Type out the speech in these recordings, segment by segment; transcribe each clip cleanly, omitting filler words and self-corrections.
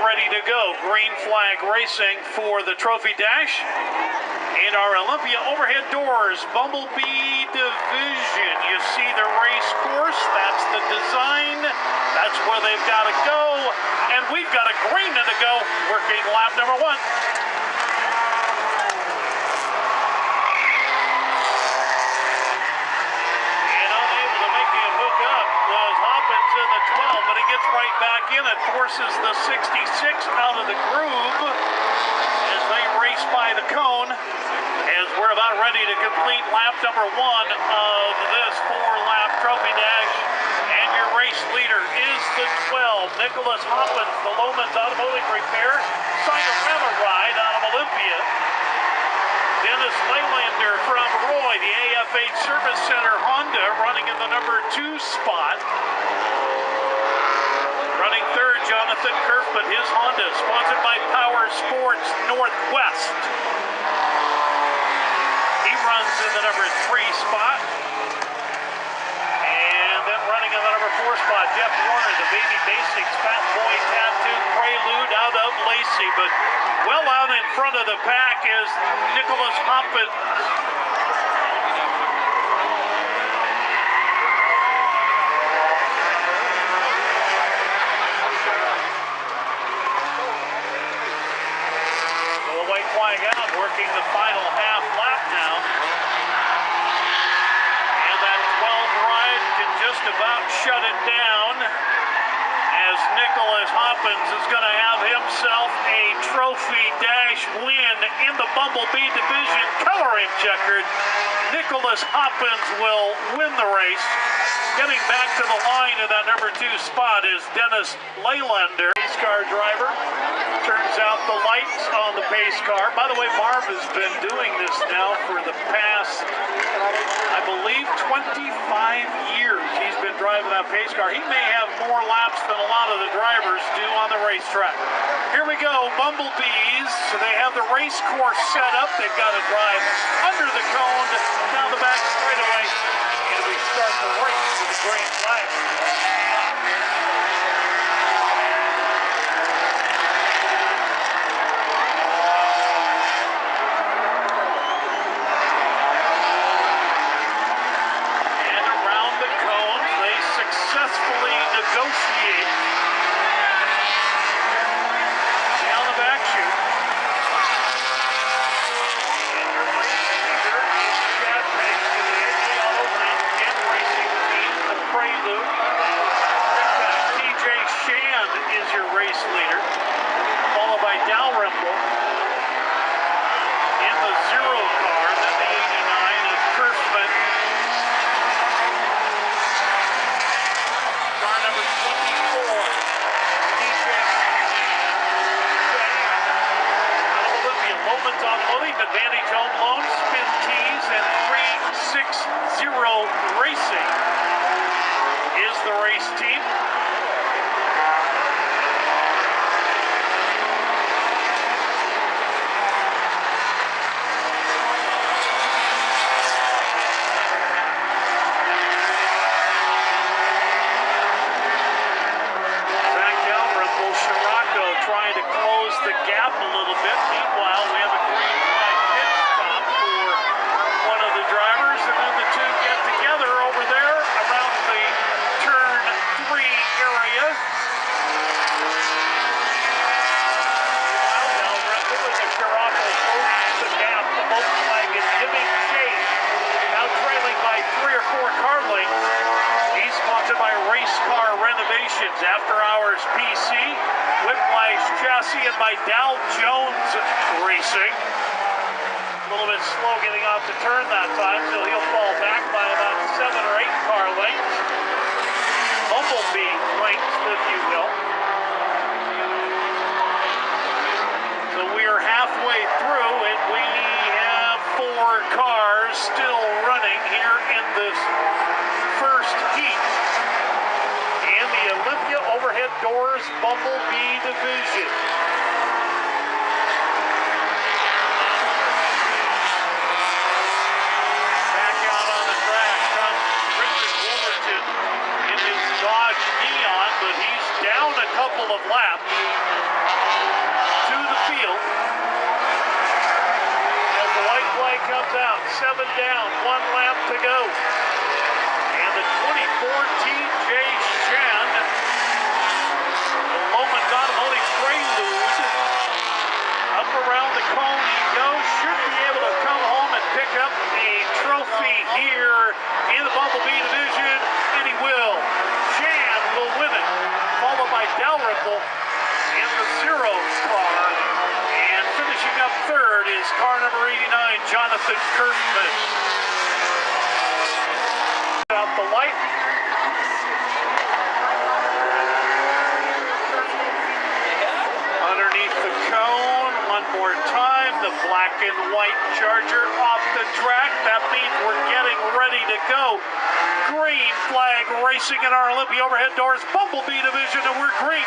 ready to go. Green flag racing for the trophy dash. In our Olympia overhead doors, Bumblebee division. You see the race course. That's the design. That's where they've got to go. And we've got a green to go. Working lap number 1. In the 12, but he gets right back in. It forces the 66 out of the groove as they race by the cone, as we're about ready to complete lap number 1 of this 4-lap trophy dash. And your race leader is the 12, Nicholas Hoppins, the Lomans Automotive Repair, Sinorama Ride out of Olympia. Dennis Laylander from Roy, the AF8 Service Center Honda, running in the number 2 spot. Running third, Jonathan Kerfman, his Honda, sponsored by Power Sports Northwest. He runs in the number 3 spot. And then running in the number 4 spot, Jeff Warner, the Baby Basics Fat Boy Tattoo Prelude out of Lacey. But well out in front of the pack is Nicholas Hoppins. Flying out, working the final half lap now. And that 12 ride can just about shut it down, as Nicholas Hoppins is going to have himself a trophy dash win in the Bumblebee division, coloring checkered. Nicholas Hoppins will win the race. Getting back to the line in that number 2 spot is Dennis Laylander, pace car driver. Turns out the lights on the pace car. By the way, Marv has been doing this now for the past, I believe, 25 years. He's been driving that pace car. He may have more laps than a lot of the drivers do on the racetrack. Here we go, Bumblebees. So they have the race course set up. They've got to drive under the cone, down the back straightaway, and we start the race with the green flag. Successfully negotiate down the back chute. And your race leader is Chad Pace to the AD Auto and Racing Team, the Prelude. TJ Shand is your race leader, followed by Dalrymple in the 0 car, then the 89 is Kerfman. Automotive, Advantage Home Loans, Spin Tees, and 360 Racing is the race team. Zach Dalrymple, Scirocco trying to close the gap a little bit. Meanwhile, we have a green flag pit stop for one of the drivers, and then the two get together over there around the turn 3 area. Meanwhile, Dalrymple and the Scirocco closes the gap. The Volkswagen giving chase, now trailing by 3 or 4 car lengths. He's sponsored by Race Car Renovations, After Hours PC, Whiplash Chassis, and by Dow Jones Racing. A little bit slow getting off the turn that time, so he'll fall back by about 7 or 8 car lengths. Bumblebee lengths, if you will. So we are halfway through, and we have 4 cars still running here in this first heat in the Olympia Overhead Doors Bumblebee division. Back out on the track comes Richard Wolverton in his Dodge Neon, but he's down a couple of laps. comes out, 7 down, 1 lap to go. And the 24 TJ Shen, the Loman's Automotive Prelude, up around the cone he goes, should be able to come home and pick up a trophy here in the Bumblebee division, and he will. Shan will win it, followed by Dalrymple in the 0 car, and finishing up third is car number 89, Jonathan Kirkman. Out the light. Underneath the cone, one more time, the black and white Charger off the track. That means we're getting ready to go. Green flag racing in our Olympia overhead doors, Bumblebee division, and we're green.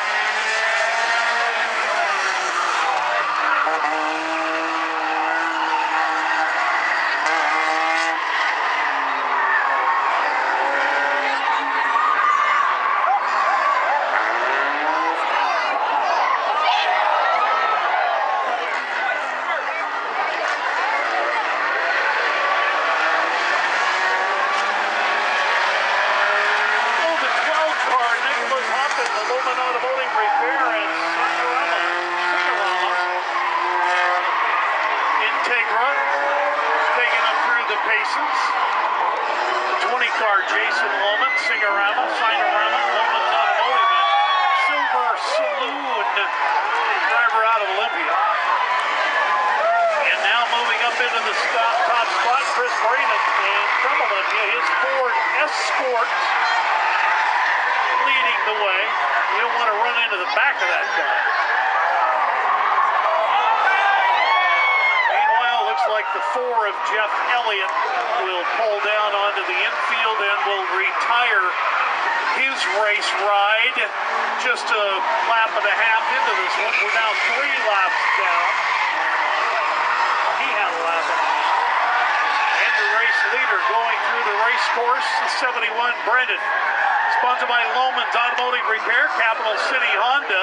Jason Loman, Signorama, Sinorama, Loman's Automotive, and Silver Saloon, driver out of Olympia. And now moving up into the top spot, Chris Braden, and from Olympia, his Ford Escort leading the way. You don't want to run into the back of that car. Meanwhile, looks like the 4 of Jeff Elliott will pull down onto the infield and will retire his race ride. Just a lap and a half into this one. We're now 3 laps down. He had a lap and a half. And the race leader going through the race course, the 71 Brendan. Sponsored by Loman's Automotive Repair, Capital City Honda,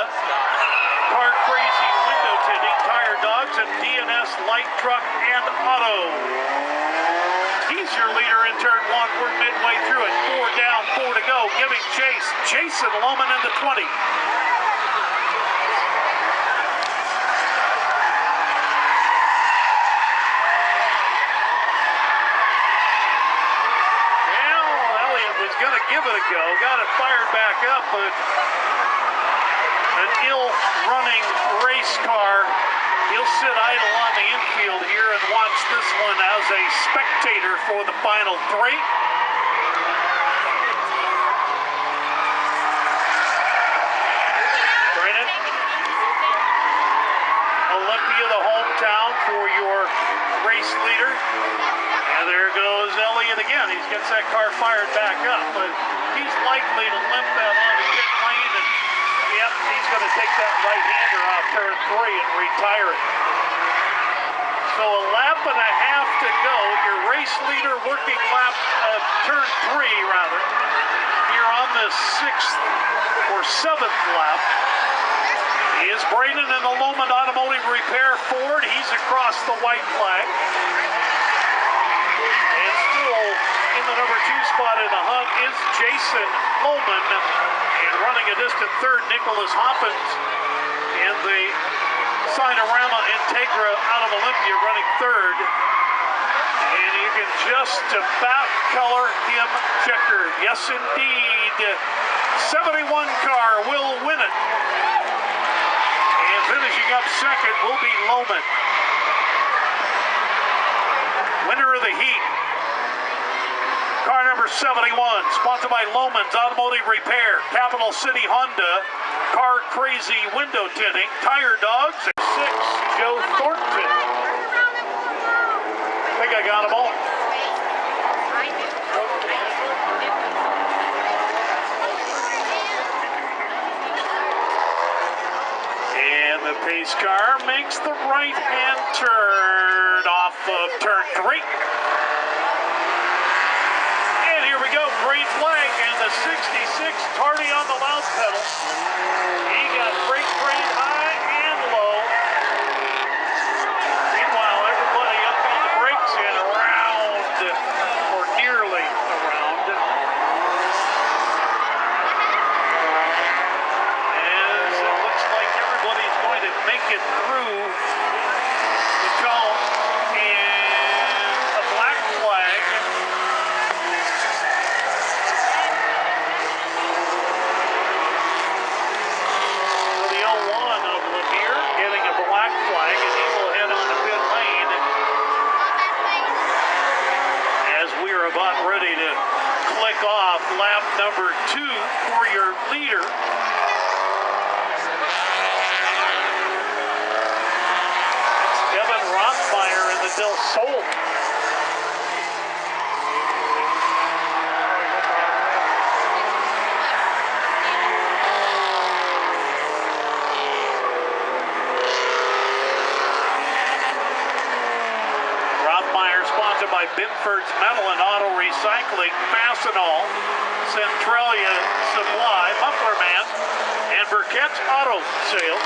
Car Crazy Window Tinting, Tire Dogs, and DNS Light Truck and Auto. He's your leader in turn 1. We're midway through it. 4 down, 4 to go. Giving chase. Jason Loman in the 20. Well, Elliott was going to give it a go. Got it fired back up, but an ill-running race car. He'll sit idle on the infield here and watch this one as a spectator for the final 3. Brennan, Olympia, the hometown for your race leader. And there goes Elliott again. He gets that car fired back up, but he's likely to limp that onto pit lane, and yep, he's going to take that right-hander off turn 3 and retire it. So a lap and a half to go. Your race leader working lap, turn 3 rather. Here on the 6th or 7th lap is Braden in the Loman Automotive Repair Ford. He's across the white flag. And still in the number 2 spot in the hunt is Jason Loman. And running a distant third, Nicholas Hoppins in the Sinorama Integra out of Olympia running third. And you can just about color him checkered. Yes, indeed. 71 car will win it. And finishing up second will be Loman. Winner of the heat. Car number 71, sponsored by Loman's Automotive Repair, Capital City Honda, Car Crazy Window Tinting, Tire Dogs, 6, Joe Thornton. I think I got them all. And the pace car makes the right-hand turn off of turn 3. Green flag, and the 66 tardy on the loud pedal. He got brake trained high and low. Meanwhile, everybody up on the brakes and make it through the cone, and a black flag. For the 01 of Lanier, getting a black flag, and he will head on to pit lane as we are about ready to click off lap number 2 for your leader. Rothmeyer in the Del Sol. Rothmeyer sponsored by Binford's Metal and Auto Recycling, Fastenal, Centralia Supply, Muffler Man, and Burkett's Auto Sales.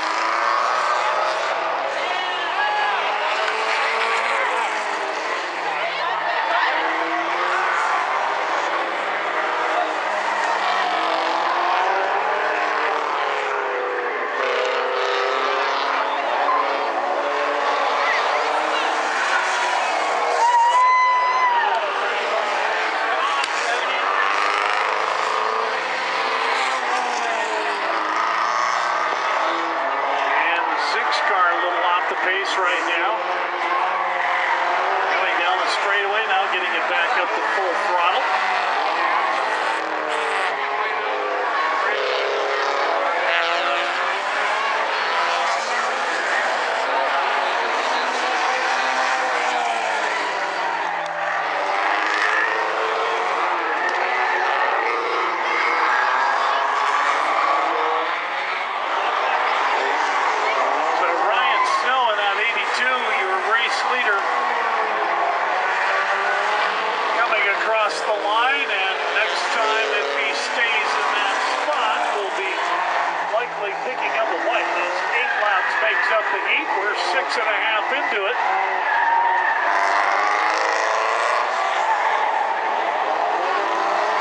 Pace right now. Going down the straightaway, now getting it back up to full throttle. Leader coming across the line, and next time if he stays in that spot, we'll be likely picking up a white. As 8 laps makes up the heat, we're 6.5 into it.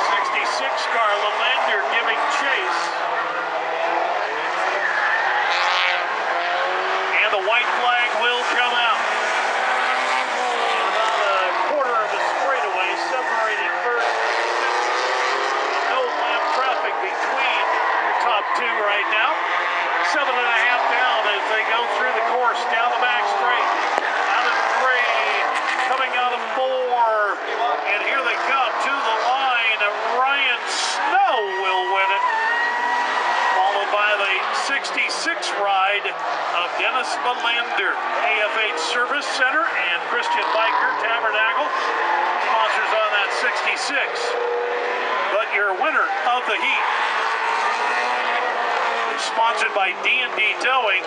'66 car Lelander giving chase, and the white flag will come out. Between your top 2 right now. 7.5 down as they go through the course, down the back straight. Out of 3, coming out of 4, and here they come to the line. Ryan Snow will win it, followed by the '66 ride of Dennis Melander. AFH Service Center and Christian Biker Tabernacle, sponsors on that '66. But your winner of the heat, sponsored by D&D Towing.